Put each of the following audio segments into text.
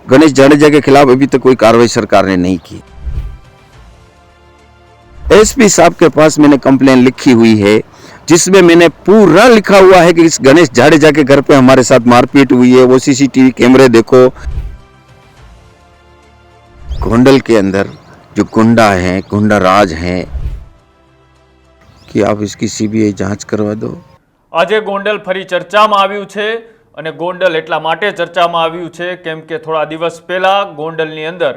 गणेश जाडेजा के खिलाफ अभी तक कोई कार्रवाई सरकार ने नहीं की। एसपी साहब के पास मैंने कंप्लेन लिखी हुई है, जिसमें मैंने पूरा लिखा हुआ है कि इस गणेश जाडेजा के घर पे हमारे साथ मारपीट हुई है। वो सीसीटीवी कैमरे देखो। गोंडल के अंदर जो गुंडा है, गुंडा राज है, कि आप इसकी सीबीआई जांच करवा दो। આજે ગોંડલ ફરી ચર્ચામાં આવ્યું છે અને ગોંડલ એટલા માટે ચર્ચામાં આવ્યું છે કેમ કે થોડા દિવસ પહેલા ગોંડલની અંદર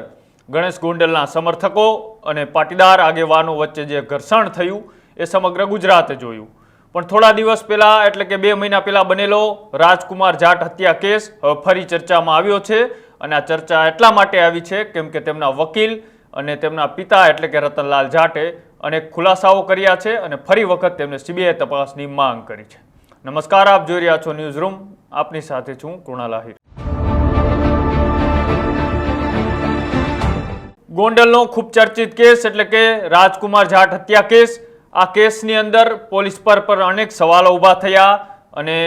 ગણેશ ગોંડલના સમર્થકો અને પાટીદાર આગેવાનો વચ્ચે જે ઘર્ષણ થયું એ સમગ્ર ગુજરાતે જોયું। પણ થોડા દિવસ પહેલા એટલે કે 2 મહિના પહેલા બનેલો રાજકુમાર જાટ હત્યા કેસ હવે ફરી ચર્ચામાં આવ્યો છે અને આ ચર્ચા એટલા માટે આવી છે કેમ કે તેમના વકીલ અને તેમના પિતા એટલે કે રતનલાલ જાટે અનેક ખુલાસાઓ કર્યા છે અને ફરી વખત તેમને સીબીઆઈ તપાસની માંગ કરી છે। નમસ્કાર, આપ જોઈ રહ્યા છો ન્યૂઝ રૂમ, આપની સાથે છું કૃણાલ આહિર। ગોંડલનો ખૂબ ચર્ચિત કેસ એટલે કે રાજકુમાર જાટ હત્યા કેસ। આ કેસની અંદર પોલીસ પર અનેક સવાલો ઊભા થયા અને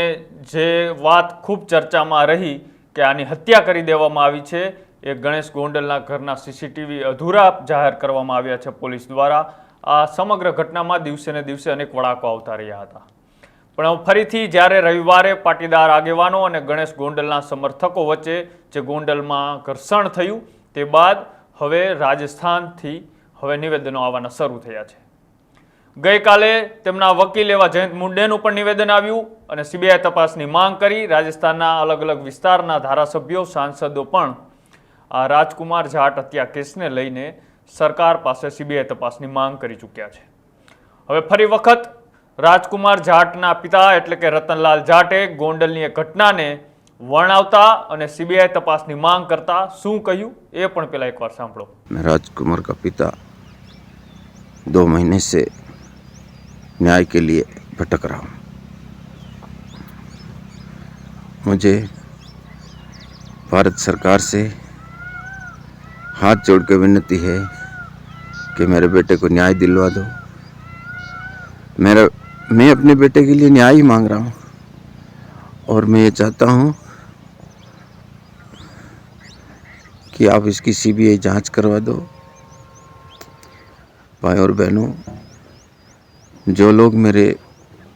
જે વાત ખૂબ ચર્ચામાં રહી કે આની હત્યા કરી દેવામાં આવી છે એ ગણેશ ગોંડલના ઘરના સીસીટીવી અધૂરા જાહેર કરવામાં આવ્યા છે પોલીસ દ્વારા। આ સમગ્ર ઘટનામાં દિવસે ને દિવસે અનેક વળાંકો આવતા રહ્યા હતા। પણ ફરીથી જ્યારે રવિવારે પાટીદાર આગેવાનો અને ગણેશ ગોંડલના સમર્થકો વચ્ચે જે ગોંડલમાં ઘર્ષણ થયું તે બાદ હવે રાજસ્થાનથી હવે નિવેદનો આવવાના શરૂ થયા છે। ગઈકાલે તેમના વકીલ એવા જયંત મુંડેનું પણ નિવેદન આવ્યું અને સીબીઆઈ તપાસની માંગ કરી। રાજસ્થાનના અલગ અલગ વિસ્તારના ધારાસભ્યો, સાંસદો પણ આ રાજકુમાર જાટ હત્યા કેસને લઈને સરકાર પાસે સીબીઆઈ તપાસની માંગ કરી ચૂક્યા છે। હવે ફરી વખત રાજકુમાર જાટના પિતા એટલે કે રતનલાલ જાટે ગોંડલની એક ઘટનાને વર્ણવતા અને સીબીઆઈ તપાસની માંગ કરતા શું કહ્યું એ પણ પહેલા એકવાર સાંભળો। मैं राजकुमार का पिता 2 महीने से न्याय के लिए भटक रहा हूँ। मुझे भारत सरकार से हाथ जोड़ के विनती है कि मेरे बेटे को न्याय दिलवा दो। मैं अपने बेटे के लिए न्याय ही मांग रहा हूँ और मैं ये चाहता हूँ कि आप इसकी सीबीआई जांच करवा दो। भाई और बहनों, जो लोग मेरे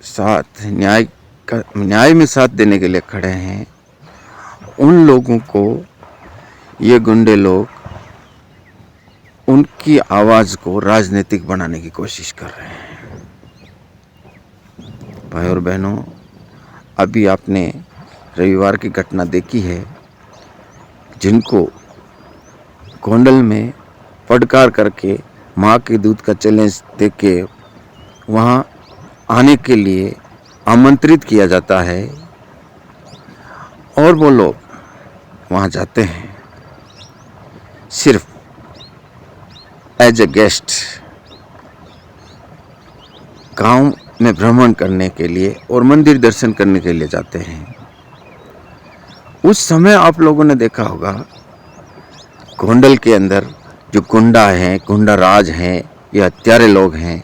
साथ न्याय में साथ देने के लिए खड़े हैं, उन लोगों को ये गुंडे लोग उनकी आवाज़ को राजनीतिक बनाने की कोशिश कर रहे हैं। भाई और बहनों, अभी आपने रविवार की घटना देखी है, जिनको गोंडल में फटकार करके माँ के दूध का चैलेंज दे के वहाँ आने के लिए आमंत्रित किया जाता है और वो लोग वहाँ जाते हैं सिर्फ एज ए गेस्ट, गांव में भ्रमण करने के लिए और मंदिर दर्शन करने के लिए जाते हैं। उस समय आप लोगों ने देखा होगा गोंडल के अंदर जो गुंडा हैं, गुंडा राज हैं, ये हत्यारे लोग हैं,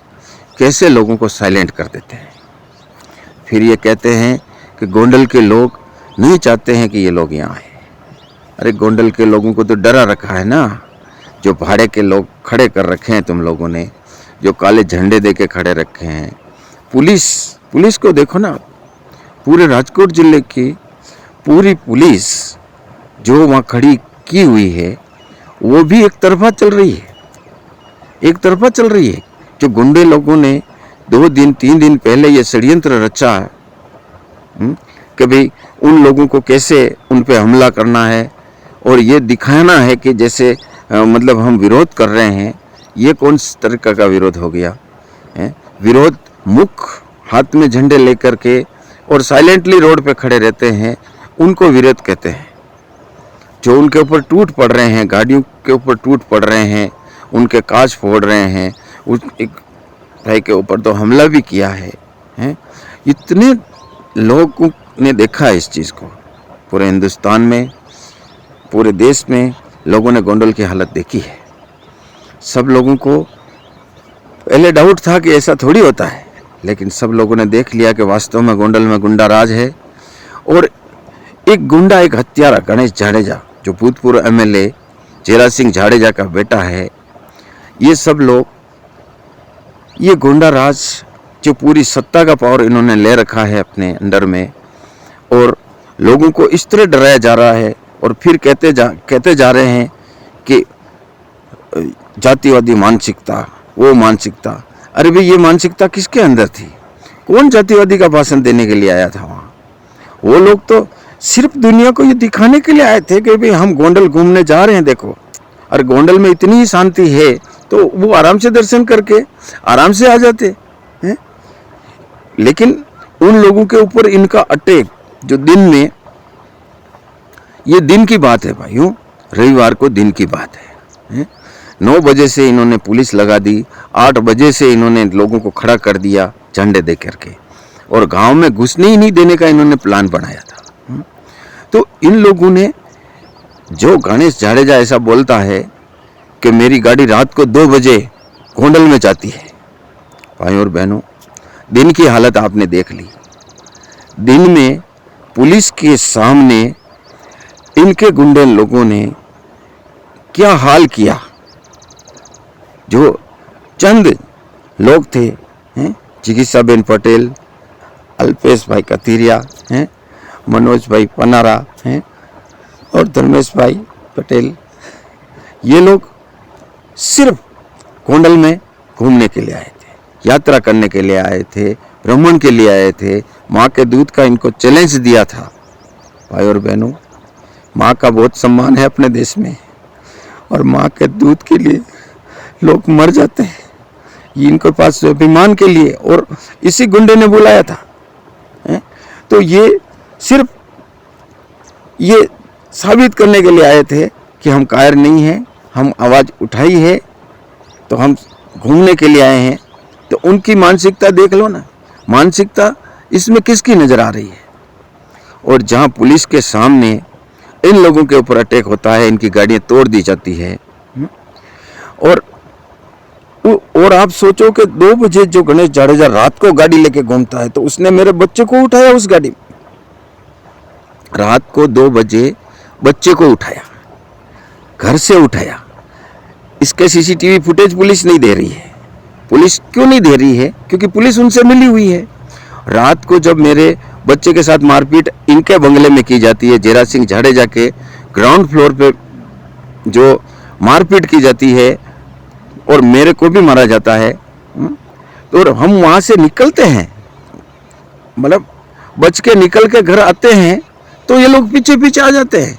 कैसे लोगों को साइलेंट कर देते हैं। फिर ये कहते हैं कि गोंडल के लोग नहीं चाहते हैं कि ये लोग यहाँ आए। अरे गोंडल के लोगों को तो डरा रखा है ना। जो भाड़े के लोग खड़े कर रखे हैं तुम लोगों ने, जो काले झंडे दे के खड़े रखे हैं। पुलिस को देखो ना, पूरे राजकोट जिले की पूरी पुलिस जो वहाँ खड़ी की हुई है वो भी एक तरफा चल रही है। जो गुंडे लोगों ने 2-3 दिन पहले ये षड्यंत्र रचा कि भाई उन लोगों को कैसे उन पे हमला करना है और ये दिखाना है कि जैसे मतलब हम विरोध कर रहे हैं। ये कौन सी तरीका का विरोध हो गया है? विरोध मुख हाथ में झंडे लेकर के और साइलेंटली रोड पे खड़े रहते हैं, उनको विरोध कहते हैं। जो उनके ऊपर टूट पड़ रहे हैं, गाड़ियों के ऊपर टूट पड़ रहे हैं, उनके कांच फोड़ रहे हैं, उस एक भाई के ऊपर तो हमला भी किया है? इतने लोगों ने देखा है इस चीज़ को। पूरे हिंदुस्तान में, पूरे देश में लोगों ने गोंडल की हालत देखी है। सब लोगों को पहले डाउट था कि ऐसा थोड़ी होता है, लेकिन सब लोगों ने देख लिया कि वास्तव में गोंडल में गुंडा राज है। और एक गुंडा, एक हत्यारा गणेश जाडेजा जो भूतपूर्व एमएलए जेरा सिंह जाडेजा का बेटा है, ये सब लोग, ये गुंडा राज जो पूरी सत्ता का पावर इन्होंने ले रखा है अपने अंडर में, और लोगों को इस तरह डराया जा रहा है और फिर कहते जा रहे हैं कि जातिवादी मानसिकता, वो मानसिकता। अरे भाई, ये मानसिकता किसके अंदर थी? कौन जातिवादी का भाषण देने के लिए आया था वहाँ? वो लोग तो सिर्फ दुनिया को ये दिखाने के लिए आए थे कि भाई हम गोंडल घूमने जा रहे हैं, देखो। और गोंडल में इतनी ही शांति है तो वो आराम से दर्शन करके आराम से आ जाते हैं। लेकिन उन लोगों के ऊपर इनका अटैक, जो दिन में, ये दिन की बात है भाइयों, रविवार को दिन की बात है। 9 बजे से इन्होंने पुलिस लगा दी, 8 बजे से इन्होंने लोगों को खड़ा कर दिया झंडे दे करके, और गांव में घुसने ही नहीं देने का इन्होंने प्लान बनाया था। तो इन लोगों ने, जो गणेश जाडेजा ऐसा बोलता है कि मेरी गाड़ी रात को 2 बजे गोंडल में जाती है, भाइयों और बहनों, दिन की हालत आपने देख ली। दिन में पुलिस के सामने इनके गुंडे लोगों ने क्या हाल किया। जो चंद लोग थे, चिकित्साबेन पटेल, अल्पेश भाई कतिरिया, मनोज भाई पनारा, और धर्मेश भाई पटेल, ये लोग सिर्फ गोंडल में घूमने के लिए आए थे, यात्रा करने के लिए आए थे, भ्रमण के लिए आए थे। माँ के दूध का इनको चैलेंज दिया था। भाई और बहनों, माँ का बहुत सम्मान है अपने देश में, और माँ के दूध के लिए लोग मर जाते हैं, ये इनके पास स्वाभिमान के लिए, और इसी गुंडे ने बुलाया था। तो ये सिर्फ ये साबित करने के लिए आए थे कि हम कायर नहीं हैं, हम आवाज़ उठाई है तो हम घूमने के लिए आए हैं। तो उनकी मानसिकता देख लो ना, मानसिकता इसमें किसकी नज़र आ रही है। और जहाँ पुलिस के सामने इन लोगों के ऊपर अटैक होता है, इनकी गाड़ियाँ तोड़ दी जाती है। और आप सोचो कि 2 बजे जो गणेश जाडेजा रात को गाड़ी लेके घूमता है, तो उसने मेरे बच्चे को उठाया उस गाड़ी में। रात को 2 बजे बच्चे को उठाया, घर से उठाया। इसके सीसीटीवी फुटेज पुलिस नहीं दे रही है। पुलिस क्यों नहीं दे रही है? क्योंकि पुलिस उनसे मिली हुई है। रात को जब मेरे बच्चे के साथ मारपीट इनके बंगले में की जाती है, जेरा सिंह जाडेजा के ग्राउंड फ्लोर पे जो मारपीट की जाती है और मेरे को भी मारा जाता है, तो हम वहाँ से निकलते हैं, मतलब बच के निकल के घर आते हैं, तो ये लोग पीछे पीछे आ जाते हैं,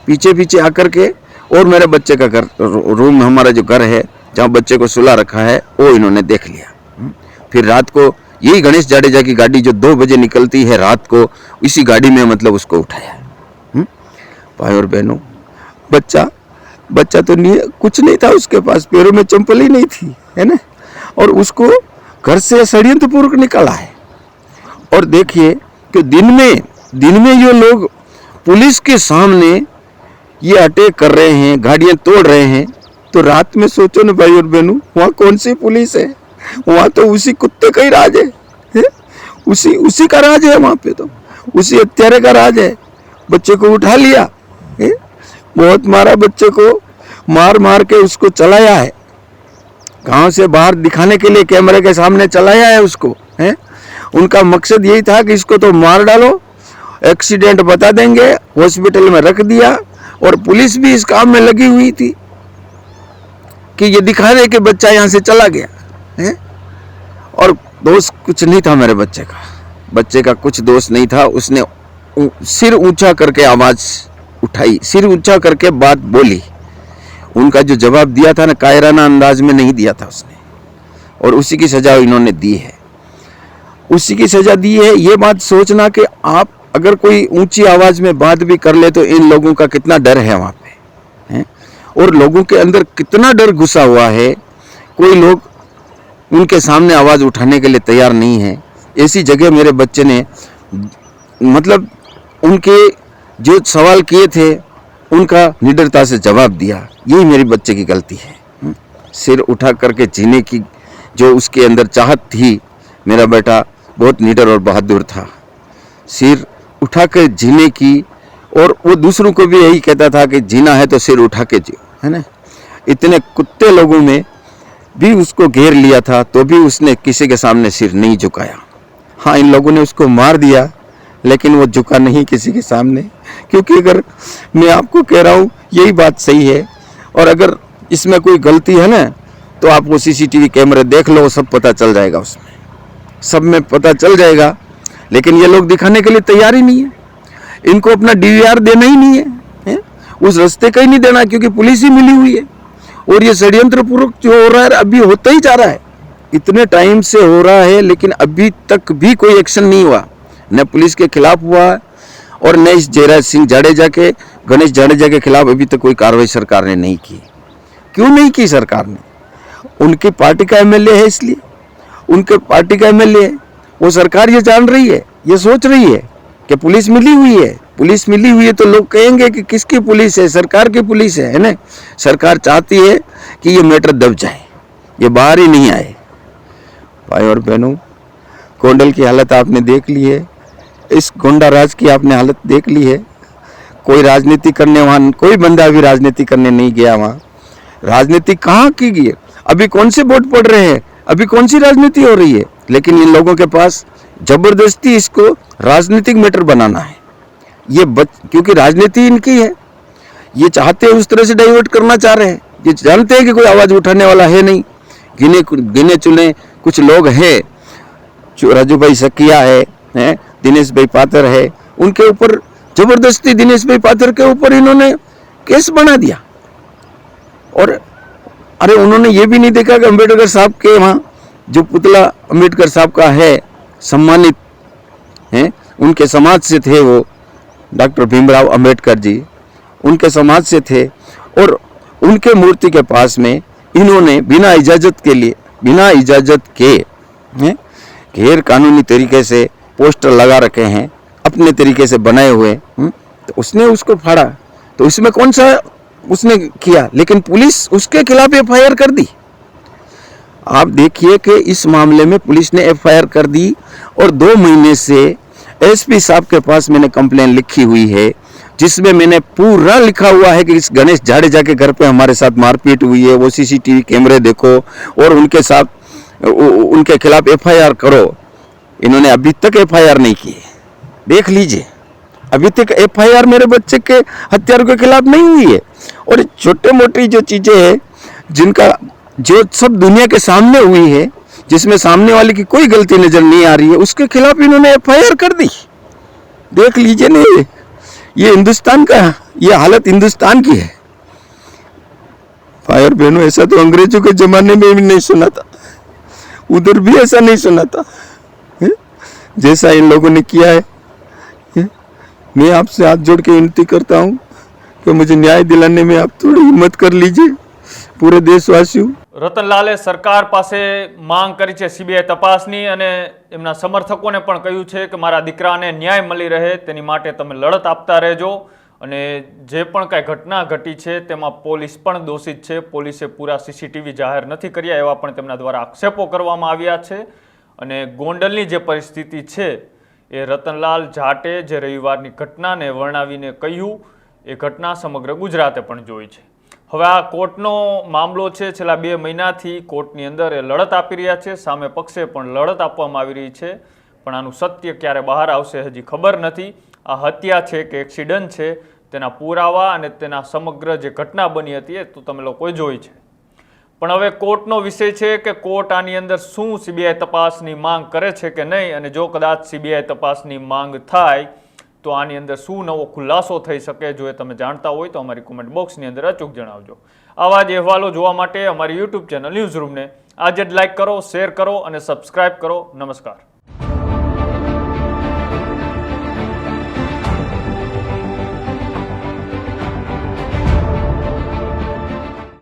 पीछे पीछे आकर के, और मेरे बच्चे का घर, रूम, हमारा जो घर है जहाँ बच्चे को सुला रखा है, वो इन्होंने देख लिया। फिर रात को यही गणेश जाडेजा की गाड़ी जो 2 बजे निकलती है रात को, इसी गाड़ी में मतलब उसको उठाया। भाई और बहनों, बच्चा तो नहीं, कुछ नहीं था उसके पास, पैरों में चंपल ही नहीं थी, है ना, और उसको घर से षड्यंत्रपूर्वक निकाला है। और देखिए कि दिन में ये लोग पुलिस के सामने ये अटैक कर रहे हैं, गाड़ियां तोड़ रहे हैं, तो रात में सोचो ना भाई और बहनों, वहाँ कौन सी पुलिस है? वहाँ तो उसी कुत्ते का ही राज है? उसी का राज है वहाँ पे, तो उसी हत्यारे का राज है। बच्चे को उठा लिया है? बहुत मारा बच्चे को, मार के उसको चलाया है, गांव से बाहर दिखाने के लिए कैमरे के सामने चलाया है उसको, है? उनका मकसद यही था कि इसको तो मार डालो, एक्सीडेंट बता देंगे, हॉस्पिटल में रख दिया। और पुलिस भी इस काम में लगी हुई थी कि ये दिखा दे कि बच्चा यहाँ से चला गया है। और दोष कुछ नहीं था मेरे बच्चे का कुछ दोष नहीं था। उसने सिर ऊंचा करके आवाज उठाई, सिर ऊंचा करके बात बोली। उनका जो जवाब दिया था ना, कायराना अंदाज में नहीं दिया था उसने, और उसी की सजा इन्होंने दी है, उसी की सजा दी है। ये बात सोचना कि आप अगर कोई ऊंची आवाज में बात भी कर ले तो इन लोगों का कितना डर है वहाँ पे, है? और लोगों के अंदर कितना डर घुसा हुआ है। कोई लोग उनके सामने आवाज उठाने के लिए तैयार नहीं है। ऐसी जगह मेरे बच्चे ने, मतलब उनके जो सवाल किए थे उनका निडरता से जवाब दिया। यही मेरे बच्चे की गलती है। सिर उठा करके जीने की जो उसके अंदर चाहत थी, मेरा बेटा बहुत निडर और बहादुर था। सिर उठा कर जीने की और वो दूसरों को भी यही कहता था कि जीना है तो सिर उठा के जियो, है ना। इतने कुत्ते लोगों में भी उसको घेर लिया था तो भी उसने किसी के सामने सिर नहीं झुकाया। हाँ, इन लोगों ने उसको मार दिया लेकिन वो झुका नहीं किसी के सामने, क्योंकि अगर मैं आपको कह रहा हूँ यही बात सही है, और अगर इसमें कोई गलती है ना तो आप वो सीसीटीवी कैमरे देख लो, सब पता चल जाएगा, उसमें सब में पता चल जाएगा। लेकिन ये लोग दिखाने के लिए तैयार ही नहीं है, इनको अपना डीवीआर देना ही नहीं है, उस रास्ते का ही नहीं देना, क्योंकि पुलिस ही मिली हुई है। और ये षड्यंत्र पूर्वक जो हो रहा है अभी होता ही जा रहा है, इतने टाइम से हो रहा है, लेकिन अभी तक भी कोई एक्शन नहीं हुआ, न पुलिस के खिलाफ हुआ और न इस जयराज सिंह जाडेजा के, गणेश जाडेजा के खिलाफ अभी तक कोई कार्रवाई सरकार ने नहीं की। क्यों नहीं की सरकार ने? उनकी पार्टी का एमएलए है, इसलिए उनके पार्टी का एमएलए है, वो सरकार ये जान रही है, ये सोच रही है कि पुलिस मिली हुई है, पुलिस मिली हुई है तो लोग कहेंगे कि किसकी पुलिस है, सरकार की पुलिस है ना। सरकार चाहती है कि ये मैटर दब जाए, ये बाहर ही नहीं आए। भाई और बहनों, गोंडल की हालत आपने देख ली है, इस गोंडा राज की आपने हालत देख ली है। कोई राजनीति करने वहाँ, कोई बंदा अभी राजनीति करने नहीं गया वहाँ। राजनीति कहाँ की गई है? अभी कौन से वोट पड़ रहे हैं, अभी कौन सी राजनीति हो रही है? लेकिन इन लोगों के पास जबरदस्ती इसको राजनीतिक मैटर बनाना है, ये क्योंकि राजनीति इनकी है, ये चाहते हैं उस तरह से डाइवर्ट करना चाह रहे हैं। ये जानते हैं कि कोई आवाज उठाने वाला है नहीं, गिने चुने कुछ लोग हैं, राजू भाई सकिया है, दिनेश भाई पात्र है, उनके ऊपर जबरदस्ती दिनेश भाई पात्र के ऊपर इन्होंने केस बना दिया। और अरे उन्होंने ये भी नहीं देखा कि अम्बेडकर साहब के वहाँ जो पुतला अम्बेडकर साहब का है, सम्मानित है, उनके समाज से थे, वो डॉक्टर भीमराव अंबेडकर जी उनके समाज से थे, और उनके मूर्ति के पास में इन्होंने बिना इजाजत के गैर कानूनी तरीके से पोस्टर लगा रखे हैं, अपने तरीके से बनाए हुए, तो उसने उसको फाड़ा। तो इसमें कौन सा उसने किया? लेकिन पुलिस उसके खिलाफ एफआईआर कर दी। आप देखिए कि इस मामले में पुलिस ने एफआईआर कर दी, और 2 महीने से एसपी साहब के पास मैंने कंप्लेन लिखी हुई है, जिसमें मैंने पूरा लिखा हुआ है कि इस गणेश जाडेजा के घर पे हमारे साथ मारपीट हुई है, वो सीसीटीवी कैमरे देखो और उनके खिलाफ एफआईआर करो। इन्होंने अभी तक एफआईआर नहीं की है, देख लीजिए, अभी तक एफआईआर मेरे बच्चे के हत्यारों के खिलाफ नहीं हुई है। और छोटे मोटी जो चीजें हैं, जो सब दुनिया के सामने हुई है, जिसमें सामने वाले की कोई गलती नजर नहीं आ रही है, उसके खिलाफ इन्होंने एफआईआर कर दी। देख लीजिए ना, ये हिंदुस्तान का, ये हालत हिंदुस्तान की है। भाई और बहनों, ऐसा तो अंग्रेजों के जमाने में भी नहीं सुना था, उधर भी ऐसा नहीं सुना था जैसा इन लोगों ने किया है। मैं आपसे हाथ जोड़ के विनती करता हूँ कि मुझे न्याय दिलाने में आप थोड़ी हिम्मत कर लीजिए, पूरे देशवासियों। રતનલાલે સરકાર પાસે માંગ કરી છે સીબીઆઈ તપાસની, અને એમના સમર્થકોને પણ કહ્યું છે કે મારા દીકરાને ન્યાય મળી રહે તેની માટે તમે લડત આપતા રહેજો, અને જે પણ કાંઈ ઘટના ઘટી છે તેમાં પોલીસ પણ દોષિત છે, પોલીસે પૂરા સીસીટીવી જાહેર નથી કર્યા એવા પણ તેમના દ્વારા આક્ષેપો કરવામાં આવ્યા છે। અને ગોંડલની જે પરિસ્થિતિ છે એ રતનલાલ જાટે જે રવિવારની ઘટનાને વર્ણવીને કહ્યું, એ ઘટના સમગ્ર ગુજરાતે પણ જોઈ છે। હવે આ કોર્ટનો મામલો છે, છેલ્લા 2 મહિનાથી કોર્ટની અંદર એ લડત આપી રહ્યા છે, સામે પક્ષે પણ લડત આપવામાં આવી રહી છે, પણ આનું સત્ય ક્યારે બહાર આવશે હજી ખબર નથી। આ હત્યા છે કે એક્સિડન્ટ છે તેના પુરાવા અને તેના સમગ્ર જે ઘટના બની હતી એ તો તમે લોકોએ જોઈ છે, પણ હવે કોર્ટનો વિષય છે કે કોર્ટ આની અંદર શું સીબીઆઈ તપાસની માંગ કરે છે કે નહીં, અને જો કદાચ સીબીઆઈ તપાસની માંગ થાય તો આની અંદર શું નવો ખુલાસો થઈ શકે। જો એ તમે જાણતા હોય તો અમારી કોમેન્ટ બોક્સની અંદર અચૂક જણાવજો। આવા જ અહેવાલો જોવા માટે અમારી યુટ્યુબ ચેનલ ન્યૂઝ રૂમને આજે જ લાઇક કરો, શેર કરો અને સબસ્ક્રાઇબ કરો। નમસ્કાર।